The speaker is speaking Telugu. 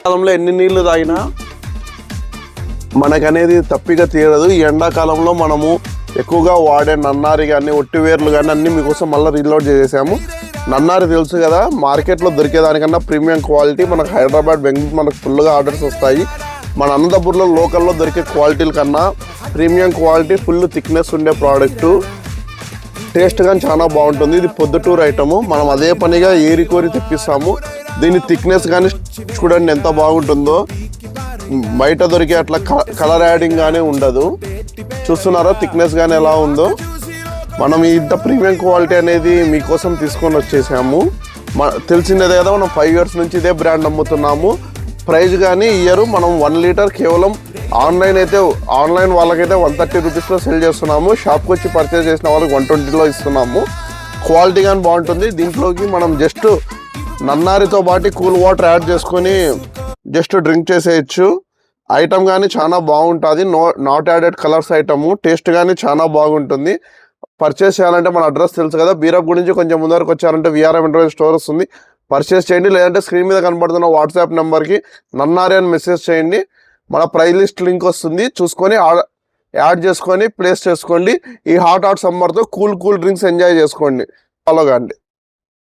కాలంలో ఎన్ని నీళ్లు తాగినా మనకనేది తప్పిగా తీరదు. ఈ ఎండాకాలంలో మనము ఎక్కువగా వాడే నన్నారి కానీ ఒట్టివేర్లు కానీ అన్నీ మీకోసం మళ్ళీ రీలోడ్ చేసేసాము. నన్నారి తెలుసు కదా, మార్కెట్లో దొరికేదానికన్నా ప్రీమియం క్వాలిటీ. మనకు హైదరాబాద్, బెంగళూరు మనకు ఫుల్గా ఆర్డర్స్ వస్తాయి. మన అనంతపూర్లో లోకల్లో దొరికే క్వాలిటీల కన్నా ప్రీమియం క్వాలిటీ, ఫుల్ థిక్నెస్ ఉండే ప్రోడక్టు. టేస్ట్ కానీ చాలా బాగుంటుంది. ఇది పొద్దుటూరు ఐటము. మనం అదే పనిగా ఏరికోరి తెప్పిస్తాము. దీని థిక్నెస్ కానీ చూడండి ఎంత బాగుంటుందో. బయట దొరికే అట్లా కలర్ యాడింగ్ కానీ ఉండదు. చూస్తున్నారా థిక్నెస్ కానీ ఎలా ఉందో. మనం ఇంత ప్రీమియం క్వాలిటీ అనేది మీకోసం తీసుకొని వచ్చేసాము. తెలిసిందే కదా, మనం 5 years నుంచి ఇదే బ్రాండ్ అమ్ముతున్నాము. ప్రైస్ కానీ ఇయర్ మనం 1 లీటర్ కేవలం ఆన్లైన్ వాళ్ళకైతే 130 రూపీస్లో సెల్ చేస్తున్నాము. షాప్కి వచ్చి పర్చేస్ చేసిన వాళ్ళకి 120లో ఇస్తున్నాము. క్వాలిటీ కానీ బాగుంటుంది. దీంట్లోకి మనం జస్ట్ నన్నారితో పాటు కూల్ వాటర్ యాడ్ చేసుకొని జస్ట్ డ్రింక్ చేసేయచ్చు. ఐటమ్ కానీ చాలా బాగుంటుంది. Not added colours item. Taste కానీ చాలా బాగుంటుంది. పర్చేస్ చేయాలంటే మన అడ్రస్ తెలుసు కదా, బీరప్ గురించి కొంచెం ముందరకు వచ్చారంటే విఆర్ఎం ఇంటర్వ్యూ స్టోర్ వస్తుంది, పర్చేస్ చేయండి. లేదంటే స్క్రీన్ మీద కనబడుతున్న వాట్సాప్ నెంబర్కి నన్నారి అని మెసేజ్ చేయండి. మన ప్రైస్ లిస్ట్ లింక్ వస్తుంది, చూసుకొని యాడ్ చేసుకొని ప్లేస్ చేసుకోండి. ఈ హాట్ సమ్మర్తో కూల్ డ్రింక్స్ ఎంజాయ్ చేసుకోండి. ఫాలో కాండి.